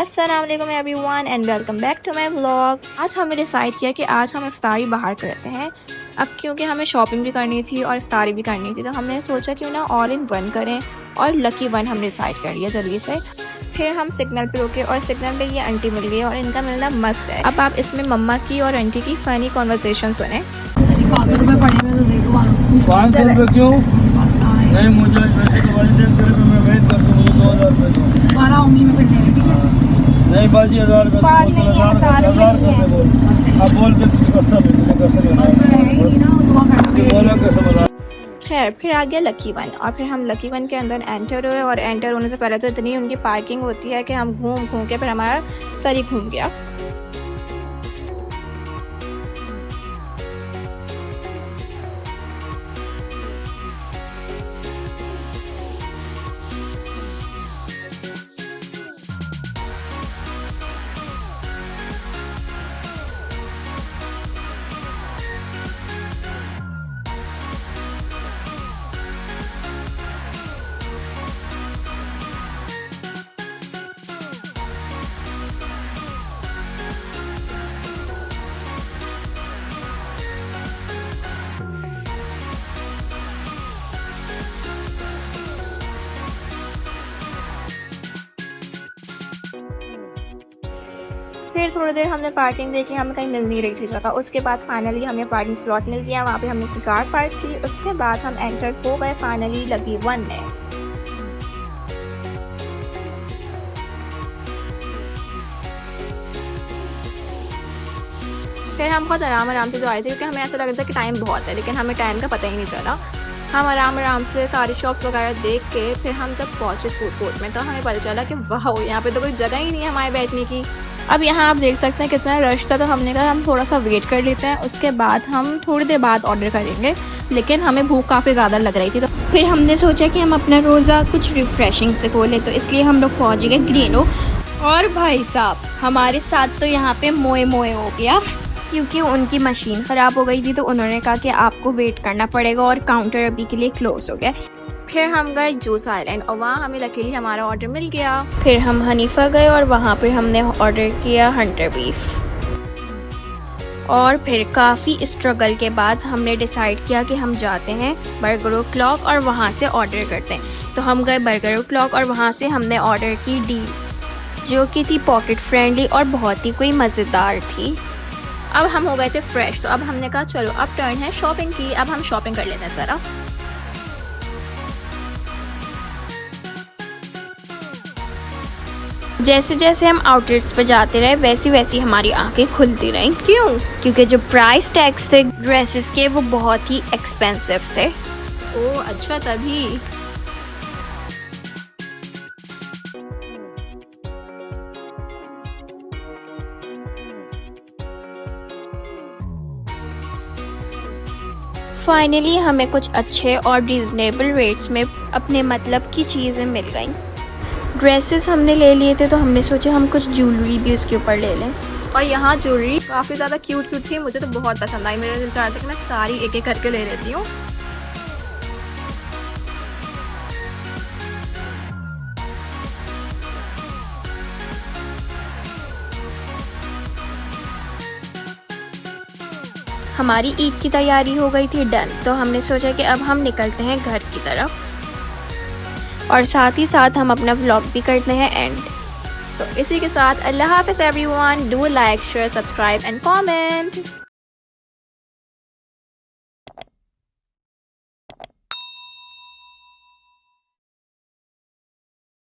अस्सलाम वालेकुम everyone and welcome back to my vlog. आज हमने डिसाइड किया कि आज हम इफ्तारी बाहर करते हैं। अब क्योंकि हमें शॉपिंग भी करनी थी और इफ्तारी भी करनी थी, तो हमने सोचा क्यों ना ऑल इन वन करें, और लकी वन हमने डिसाइड कर लिया जल्दी से। फिर हम सिग्नल पे रुके और सिग्नल पे ये आंटी मिल गई और इनका मिलना मस्त है। अब आप इसमें मम्मा की और आंटी की फ़नी कॉन्वर्सेशन सुने। 500 रुपये पड़ेंगे तो देखो 500 रुपये क्यों? नहीं, मुझे वैसे तो वैलिडेट करे मैं वेट कर दूँ, मुझे 2000 रुपये दो। हमारा उम्मीद में फिर ठीक है। नहीं बाजी, 1000 रुपये रुपये बोल। अब बोल के तुझे कसम है, मुझे कसम है, बोला कसम है। खैर फिर आ गया लकी वन, और फिर हम लकी वन के अंदर एंटर हुए। और एंटर होने से पहले तो इतनी उनकी पार्किंग होती है कि हम घूम घूम के फिर हमारा सर ही घूम गया। फिर थोड़ी देर हमने पार्किंग देखी, हमें कहीं मिल नहीं रही थी जगह। उसके बाद फाइनली हमें पार्किंग स्लॉट मिल गया, वहाँ पे हमने अपनी कार पार्क की। उसके बाद हम एंटर हो गए फाइनली लकी वन में। फिर हम बहुत आराम से जा रहे थे, क्योंकि हमें ऐसा लग रहा था कि टाइम बहुत है, लेकिन हमें टाइम का पता ही नहीं चला। हम आराम से सारी शॉप्स वगैरह देख के फिर हम जब पहुँचे फूड कोर्ट में, तो हमें पता चला कि वाह, यहाँ पे तो कोई जगह ही नहीं है हमारे बैठने की। अब यहाँ आप देख सकते हैं कितना रश था, तो हमने कहा हम थोड़ा सा वेट कर लेते हैं, उसके बाद हम थोड़ी देर बाद ऑर्डर करेंगे। लेकिन हमें भूख काफ़ी ज़्यादा लग रही थी, तो फिर हमने सोचा कि हम अपना रोज़ा कुछ रिफ़्रेशिंग से खोलें, तो इसलिए हम लोग पहुँच गए ग्रीनो। और भाई साहब हमारे साथ तो यहाँ पे मोए हो गया, क्योंकि उनकी मशीन ख़राब हो गई थी, तो उन्होंने कहा कि आपको वेट करना पड़ेगा और काउंटर अभी के लिए क्लोज हो गया। फिर हम गए जूस आइलैंड, और वहाँ हमें लकीली हमारा ऑर्डर मिल गया। फिर हम हनीफा गए और वहाँ पर हमने ऑर्डर किया हंटर बीफ। और फिर काफ़ी स्ट्रगल के बाद हमने डिसाइड किया कि हम जाते हैं बर्गर क्लॉक और वहाँ से ऑर्डर करते हैं। तो हम गए बर्गर क्लॉक और वहाँ से हमने ऑर्डर की डील, जो कि थी पॉकेट फ्रेंडली और बहुत ही कोई मज़ेदार थी। अब हम हो गए थे फ्रेश, तो अब हमने कहा चलो अब टर्न है शॉपिंग की, अब हम शॉपिंग कर लेते हैं ज़रा। जैसे जैसे हम आउटलेट्स पे जाते रहे, वैसी वैसी हमारी आंखें खुलती रहीं। क्यों? क्योंकि जो प्राइस टैग्स थे ड्रेसेस के, वो बहुत ही एक्सपेंसिव थे। ओह अच्छा, तभी। फाइनली हमें कुछ अच्छे और रीजनेबल रेट्स में अपने मतलब की चीज़ें मिल गईं। ड्रेसेस हमने ले लिए थे, तो हमने सोचा हम कुछ ज्वेलरी भी उसके ऊपर ले लें। और यहाँ ज्वेलरी काफ़ी ज़्यादा क्यूट थी, मुझे तो बहुत पसंद आई। मेरा दिल चाह रहा था कि मैं सारी एक एक करके ले लेती हूँ। हमारी ईद की तैयारी हो गई थी डन, तो हमने सोचा कि अब हम निकलते हैं घर की तरफ, और साथ ही साथ हम अपना व्लॉग भी करते हैं एंड। तो इसी के साथ अल्लाह हाफ़िज़ everyone, do like share subscribe and comment.